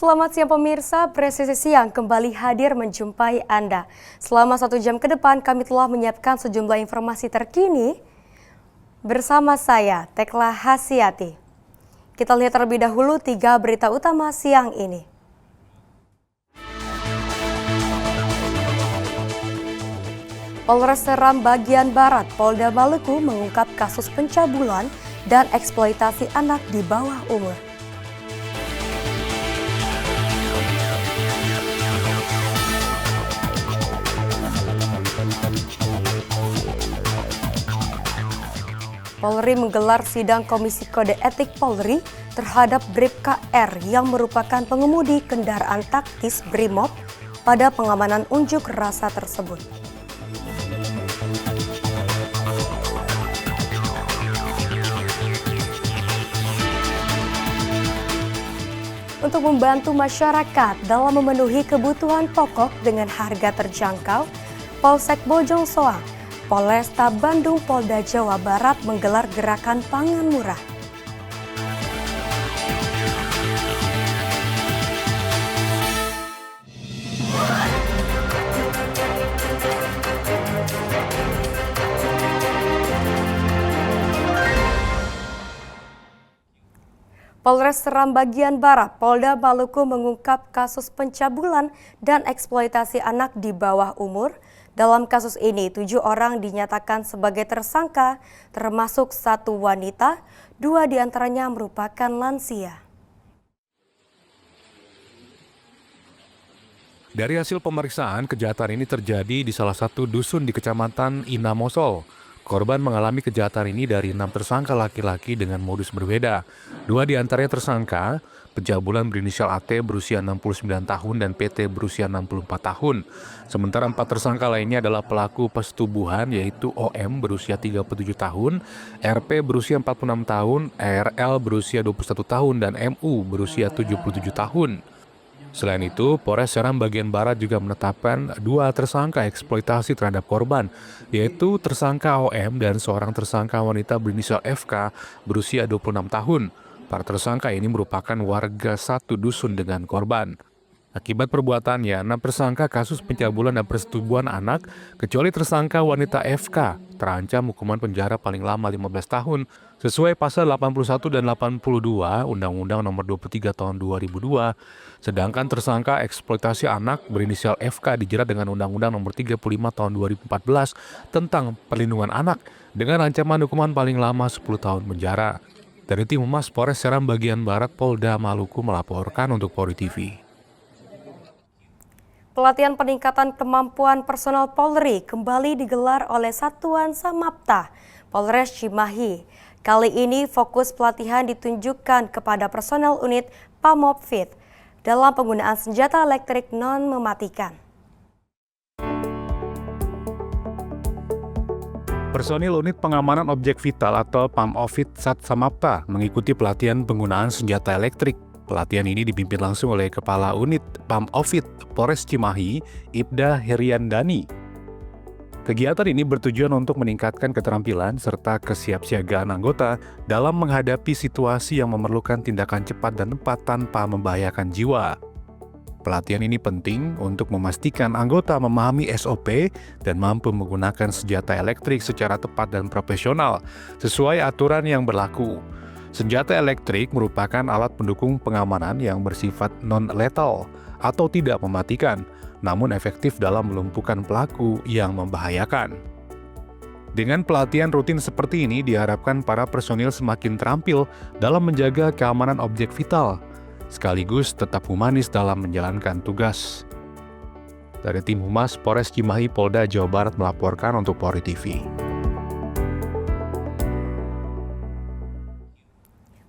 Selamat siang pemirsa, Presisi Siang kembali hadir menjumpai Anda. Selama 1 jam ke depan kami telah menyiapkan sejumlah informasi terkini bersama saya, Tekla Hasyati. Kita lihat terlebih dahulu 3 berita utama siang ini. Polres Seram bagian Barat, Polda Maluku mengungkap kasus pencabulan dan eksploitasi anak di bawah umur. Polri menggelar sidang Komisi Kode Etik Polri terhadap Bribka R yang merupakan pengemudi kendaraan taktis Brimob pada pengamanan unjuk rasa tersebut. Untuk membantu masyarakat dalam memenuhi kebutuhan pokok dengan harga terjangkau, Polsek Bojong Soang, Polresta Bandung, Polda Jawa Barat menggelar gerakan pangan murah. Polres Seram bagian Barat, Polda Maluku mengungkap kasus pencabulan dan eksploitasi anak di bawah umur. Dalam kasus ini, 7 orang dinyatakan sebagai tersangka, termasuk 1 wanita, 2 diantaranya merupakan lansia. Dari hasil pemeriksaan, kejahatan ini terjadi di salah satu dusun di Kecamatan Inamosol. Korban mengalami kejahatan ini dari 6 tersangka laki-laki dengan modus berbeda. 2 diantaranya tersangka, pencabulan berinisial AT berusia 69 tahun dan PT berusia 64 tahun. Sementara 4 tersangka lainnya adalah pelaku persetubuhan yaitu OM berusia 37 tahun, RP berusia 46 tahun, RL berusia 21 tahun, dan MU berusia 77 tahun. Selain itu, Polres Seram bagian Barat juga menetapkan 2 tersangka eksploitasi terhadap korban, yaitu tersangka OM dan seorang tersangka wanita berinisial FK berusia 26 tahun. Para tersangka ini merupakan warga satu dusun dengan korban. Akibat perbuatannya, 6 tersangka kasus pencabulan dan persetubuhan anak, kecuali tersangka wanita FK, terancam hukuman penjara paling lama 15 tahun, sesuai pasal 81 dan 82 Undang-Undang Nomor 23 Tahun 2002. Sedangkan tersangka eksploitasi anak berinisial FK dijerat dengan Undang-Undang Nomor 35 Tahun 2014 tentang perlindungan anak dengan ancaman hukuman paling lama 10 tahun penjara. Dari tim Humas Polres Seram bagian Barat, Polda Maluku melaporkan untuk Polri TV. Pelatihan peningkatan kemampuan personel Polri kembali digelar oleh Satuan Samapta Polres Cimahi. Kali ini fokus pelatihan ditunjukkan kepada personel unit Pamopfit dalam penggunaan senjata elektrik non-mematikan. Personil unit pengamanan objek vital atau Pamopfit Sat Samapta mengikuti pelatihan penggunaan senjata elektrik. Pelatihan ini dipimpin langsung oleh Kepala Unit Pamopfit Polres Cimahi, Ibda Heriandani. Kegiatan ini bertujuan untuk meningkatkan keterampilan serta kesiapsiagaan anggota dalam menghadapi situasi yang memerlukan tindakan cepat dan tepat tanpa membahayakan jiwa. Pelatihan ini penting untuk memastikan anggota memahami SOP dan mampu menggunakan senjata elektrik secara tepat dan profesional sesuai aturan yang berlaku. Senjata elektrik merupakan alat pendukung pengamanan yang bersifat non-lethal atau tidak mematikan, namun efektif dalam melumpuhkan pelaku yang membahayakan. Dengan pelatihan rutin seperti ini diharapkan para personil semakin terampil dalam menjaga keamanan objek vital, sekaligus tetap humanis dalam menjalankan tugas. Dari tim Humas Polres Cimahi, Polda Jawa Barat melaporkan untuk Polri TV.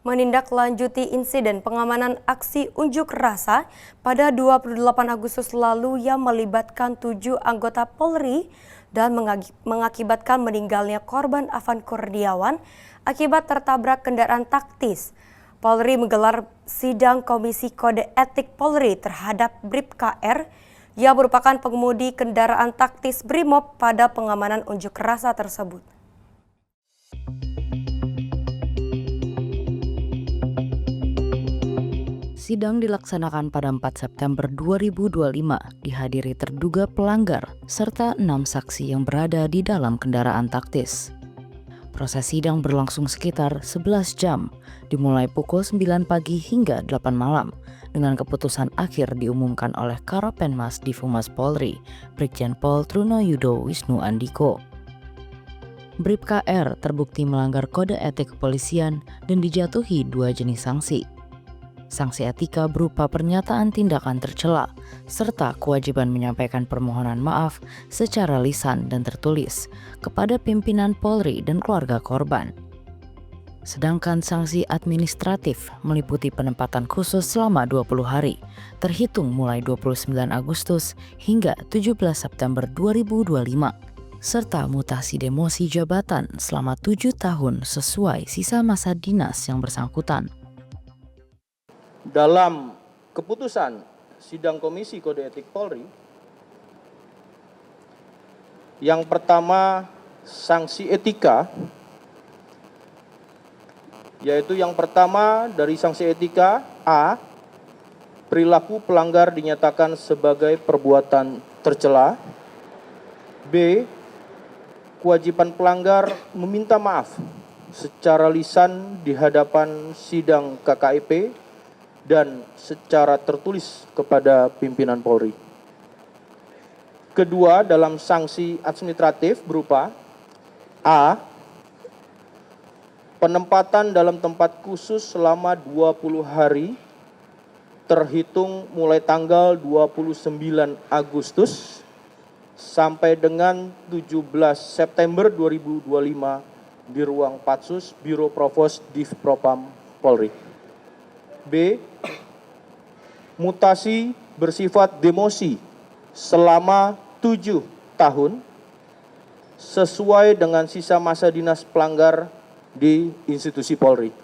Menindaklanjuti insiden pengamanan aksi unjuk rasa pada 28 Agustus lalu yang melibatkan 7 anggota Polri dan mengakibatkan meninggalnya korban Afan Kurniawan akibat tertabrak kendaraan taktis. Polri menggelar sidang Komisi Kode Etik Polri terhadap Bribka R yang merupakan pengemudi kendaraan taktis Brimob pada pengamanan unjuk rasa tersebut. Sidang dilaksanakan pada 4 September 2025, dihadiri terduga pelanggar serta 6 saksi yang berada di dalam kendaraan taktis. Proses sidang berlangsung sekitar 11 jam, dimulai pukul 9 pagi hingga 8 malam, dengan keputusan akhir diumumkan oleh Karopenmas Divhumas Polri, Brigjen Pol Trunoyudo Wisnu Andiko. Bribka R terbukti melanggar kode etik kepolisian dan dijatuhi 2 jenis sanksi. Sanksi etika berupa pernyataan tindakan tercela, serta kewajiban menyampaikan permohonan maaf secara lisan dan tertulis kepada pimpinan Polri dan keluarga korban. Sedangkan sanksi administratif meliputi penempatan khusus selama 20 hari, terhitung mulai 29 Agustus hingga 17 September 2025, serta mutasi demosi jabatan selama 7 tahun sesuai sisa masa dinas yang bersangkutan. Dalam keputusan sidang Komisi Kode Etik Polri, yang pertama sanksi etika, yaitu yang pertama dari sanksi etika A, perilaku pelanggar dinyatakan sebagai perbuatan tercela. B, kewajiban pelanggar meminta maaf secara lisan di hadapan sidang KKIP dan secara tertulis kepada pimpinan Polri. Kedua, dalam sanksi administratif berupa A, penempatan dalam tempat khusus selama 20 hari terhitung mulai tanggal 29 Agustus sampai dengan 17 September 2025 di ruang Patsus Biro Provos Divpropam Polri. B, mutasi bersifat demosi selama 7 tahun sesuai dengan sisa masa dinas pelanggar di institusi Polri.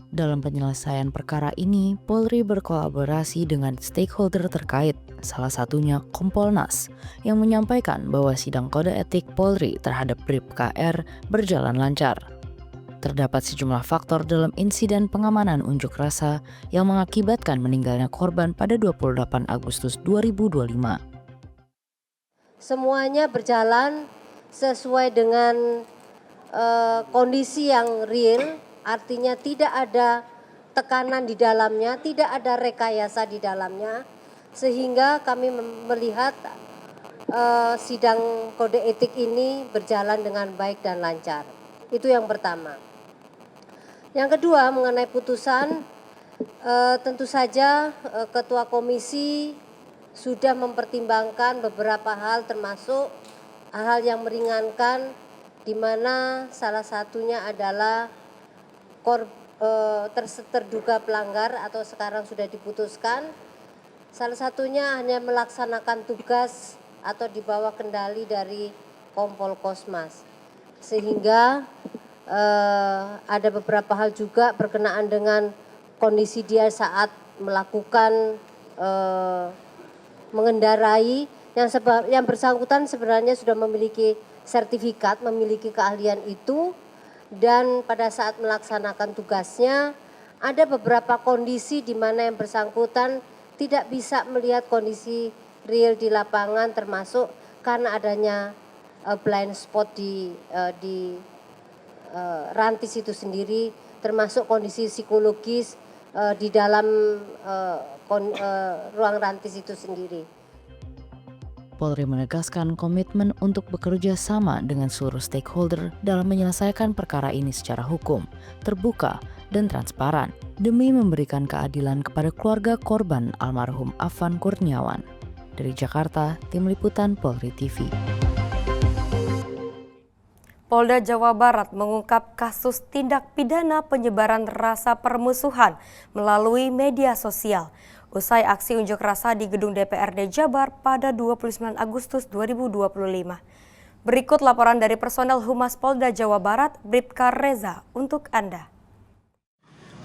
Dalam penyelesaian perkara ini, Polri berkolaborasi dengan stakeholder terkait, salah satunya Kompolnas, yang menyampaikan bahwa sidang kode etik Polri terhadap Bribka R berjalan lancar. Terdapat sejumlah faktor dalam insiden pengamanan unjuk rasa yang mengakibatkan meninggalnya korban pada 28 Agustus 2025. Semuanya berjalan sesuai dengan kondisi yang real, artinya tidak ada tekanan di dalamnya, tidak ada rekayasa di dalamnya, sehingga kami melihat sidang kode etik ini berjalan dengan baik dan lancar. Itu yang pertama. Yang kedua, mengenai putusan, tentu saja Ketua Komisi sudah mempertimbangkan beberapa hal, termasuk hal-hal yang meringankan, di mana salah satunya adalah terduga pelanggar atau sekarang sudah diputuskan, salah satunya hanya melaksanakan tugas atau di bawah kendali dari Kompol Kosmas, sehingga ada beberapa hal juga berkenaan dengan kondisi dia saat melakukan mengendarai, yang bersangkutan sebenarnya sudah memiliki sertifikat, memiliki keahlian itu, dan pada saat melaksanakan tugasnya ada beberapa kondisi di mana yang bersangkutan tidak bisa melihat kondisi real di lapangan, termasuk karena adanya blind spot di rantis itu sendiri, termasuk kondisi psikologis di dalam ruang rantis itu sendiri. Polri menegaskan komitmen untuk bekerja sama dengan seluruh stakeholder dalam menyelesaikan perkara ini secara hukum, terbuka, dan transparan demi memberikan keadilan kepada keluarga korban almarhum Afan Kurniawan. Dari Jakarta, Tim Liputan Polri TV. Polda Jawa Barat mengungkap kasus tindak pidana penyebaran rasa permusuhan melalui media sosial usai aksi unjuk rasa di gedung DPRD Jabar pada 29 Agustus 2025. Berikut laporan dari personel Humas Polda Jawa Barat, Bribka Reza, untuk Anda.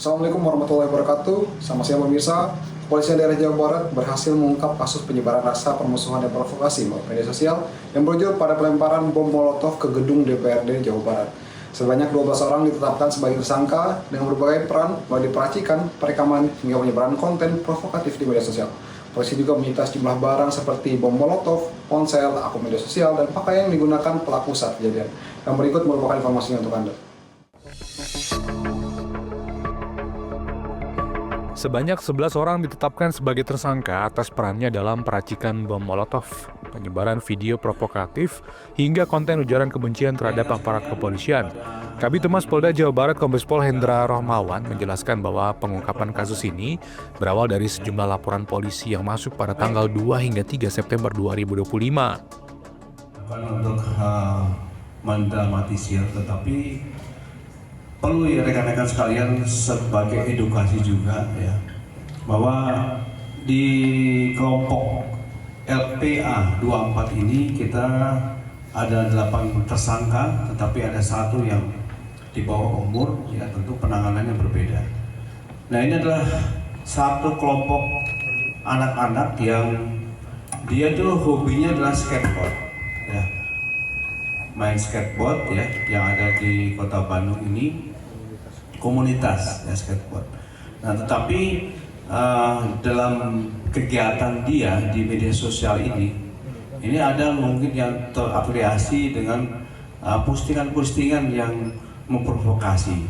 Assalamualaikum warahmatullahi wabarakatuh. Selamat siang pemirsa. Kepolisian daerah Jawa Barat berhasil mengungkap kasus penyebaran rasa permusuhan dan provokasi melalui media sosial yang berujung pada pelemparan bom molotov ke gedung DPRD Jawa Barat. Sebanyak 12 orang ditetapkan sebagai tersangka dengan berbagai peran mulai peracikan, perekaman, hingga penyebaran konten provokatif di media sosial. Polisi juga menyita sejumlah barang seperti bom molotov, ponsel, akun media sosial, dan pakaian yang digunakan pelaku saat kejadian. Yang berikut merupakan informasinya untuk Anda. Sebanyak 11 orang ditetapkan sebagai tersangka atas perannya dalam peracikan bom molotov, penyebaran video provokatif, hingga konten ujaran kebencian terhadap aparat kepolisian. Kabid Humas Polda Jawa Barat Kombes Pol Hendra Rohmawan menjelaskan bahwa pengungkapan kasus ini berawal dari sejumlah laporan polisi yang masuk pada tanggal 2 hingga 3 September 2025. Bukan untuk mendramatisir, tetapi perlu ya rekan-rekan sekalian sebagai edukasi juga ya, bahwa di kelompok LPA 24 ini kita ada 8 tersangka, tetapi ada 1 yang di bawah umur, ya tentu penanganannya berbeda. Nah, ini adalah satu kelompok anak-anak yang dia tuh hobinya adalah skateboard, ya, main skateboard ya, yang ada di Kota Bandung ini komunitas ya skateboard. Nah, tetapi dalam kegiatan dia di media sosial ini ada mungkin yang terafiliasi dengan postingan-postingan yang memprovokasi.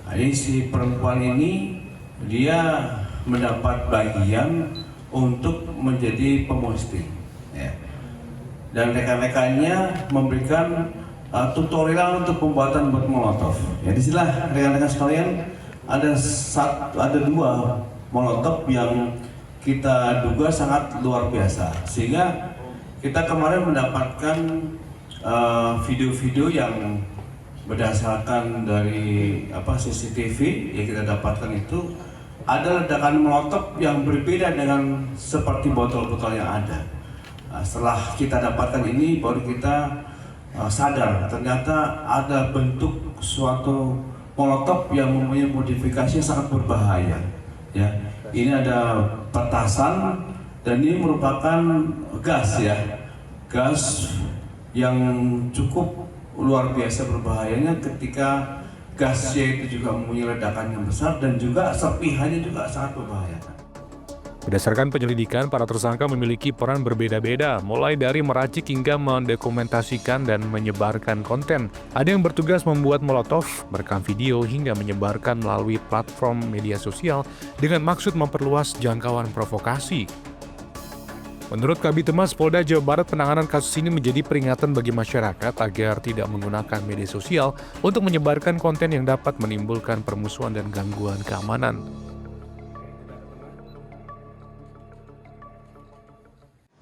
Jadi si perempuan ini dia mendapat bagian untuk menjadi pemosting, ya. Dan rekan-rekannya memberikan tutorial untuk pembuatan bom molotov. Ya, disinilah rekan-rekan sekalian ada 2 molotov yang kita duga sangat luar biasa, sehingga kita kemarin mendapatkan video-video yang berdasarkan dari CCTV yang kita dapatkan itu ada ledakan molotov yang berbeda dengan seperti botol-botol yang ada. Setelah kita dapatkan ini baru kita sadar ternyata ada bentuk suatu molotov yang mempunyai modifikasi yang sangat berbahaya. Ya, ini ada petasan dan ini merupakan gas ya, gas yang cukup luar biasa berbahayanya ketika gasnya itu juga mempunyai ledakan yang besar dan juga serpihannya juga sangat berbahaya. Berdasarkan penyelidikan, para tersangka memiliki peran berbeda-beda, mulai dari meracik hingga mendokumentasikan dan menyebarkan konten. Ada yang bertugas membuat molotov, merekam video, hingga menyebarkan melalui platform media sosial dengan maksud memperluas jangkauan provokasi. Menurut Kabid Humas Polda Jawa Barat, penanganan kasus ini menjadi peringatan bagi masyarakat agar tidak menggunakan media sosial untuk menyebarkan konten yang dapat menimbulkan permusuhan dan gangguan keamanan.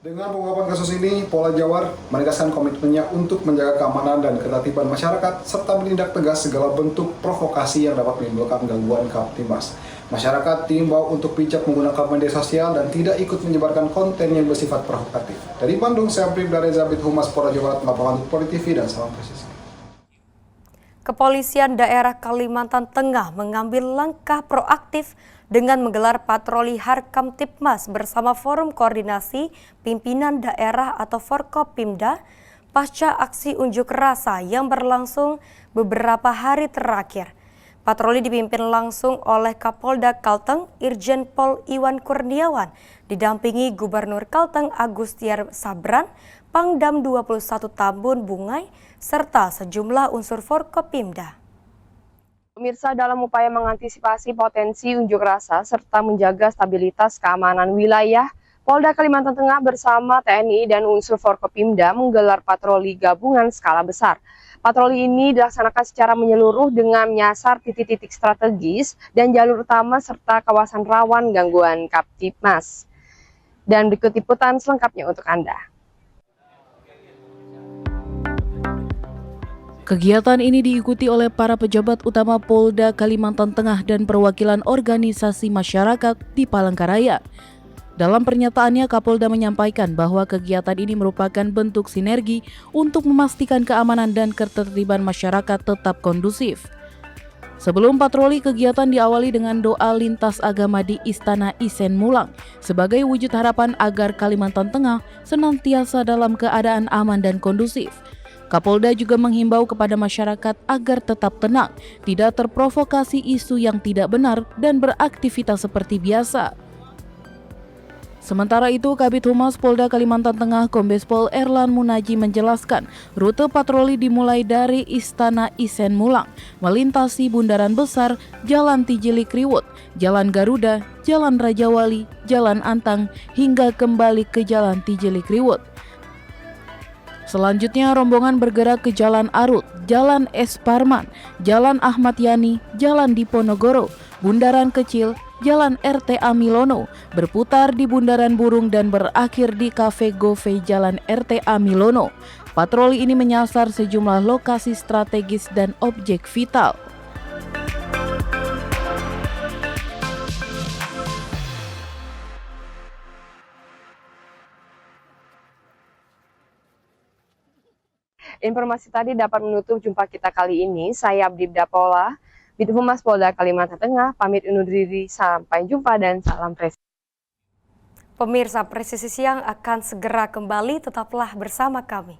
Dengan pengungkapan kasus ini, Polda Jawa Barat menegaskan komitmennya untuk menjaga keamanan dan ketertiban masyarakat serta menindak tegas segala bentuk provokasi yang dapat menimbulkan gangguan Kamtibmas. Masyarakat diimbau untuk bijak menggunakan media sosial dan tidak ikut menyebarkan konten yang bersifat provokatif. Dari Bandung, saya Bribda Reza, Kabid Humas Polda Jawa Barat melaporkan untuk Poli TV dan salam presisi. Kepolisian daerah Kalimantan Tengah mengambil langkah proaktif dengan menggelar patroli Harkamtibmas bersama Forum Koordinasi Pimpinan Daerah atau Forkopimda pasca aksi unjuk rasa yang berlangsung beberapa hari terakhir. Patroli dipimpin langsung oleh Kapolda Kalteng, Irjen Pol Iwan Kurniawan, didampingi Gubernur Kalteng Agustiar Sabran, Pangdam 21 Tambun Bungai, serta sejumlah unsur Forkopimda. Pemirsa, dalam upaya mengantisipasi potensi unjuk rasa serta menjaga stabilitas keamanan wilayah, Polda Kalimantan Tengah bersama TNI dan unsur Forkopimda menggelar patroli gabungan skala besar. Patroli ini dilaksanakan secara menyeluruh dengan menyasar titik-titik strategis dan jalur utama serta kawasan rawan gangguan Kamtibmas. Dan berikut liputan selengkapnya untuk Anda. Kegiatan ini diikuti oleh para pejabat utama Polda Kalimantan Tengah dan perwakilan organisasi masyarakat di Palangkaraya. Dalam pernyataannya, Kapolda menyampaikan bahwa kegiatan ini merupakan bentuk sinergi untuk memastikan keamanan dan ketertiban masyarakat tetap kondusif. Sebelum patroli, kegiatan diawali dengan doa lintas agama di Istana Isen Mulang sebagai wujud harapan agar Kalimantan Tengah senantiasa dalam keadaan aman dan kondusif. Kapolda juga menghimbau kepada masyarakat agar tetap tenang, tidak terprovokasi isu yang tidak benar dan beraktivitas seperti biasa. Sementara itu, Kabid Humas Polda Kalimantan Tengah Kombes Pol Erlan Munaji menjelaskan, rute patroli dimulai dari Istana Isen Mulang, melintasi Bundaran Besar, Jalan Tijeli Kriwut, Jalan Garuda, Jalan Raja Wali, Jalan Antang, hingga kembali ke Jalan Tijeli Kriwut. Selanjutnya, rombongan bergerak ke Jalan Arut, Jalan Es Parman, Jalan Ahmad Yani, Jalan Diponegoro, Bundaran Kecil, Jalan RTA Milono, berputar di Bundaran Burung dan berakhir di Cafe Gove Jalan RTA Milono. Patroli ini menyasar sejumlah lokasi strategis dan objek vital. Informasi tadi dapat menutup jumpa kita kali ini. Saya Abdibda Pola, Bid Humas Polda Kalimantan Tengah, pamit undur diri. Sampai jumpa dan salam presisi. Pemirsa, Presisi Siang akan segera kembali, tetaplah bersama kami.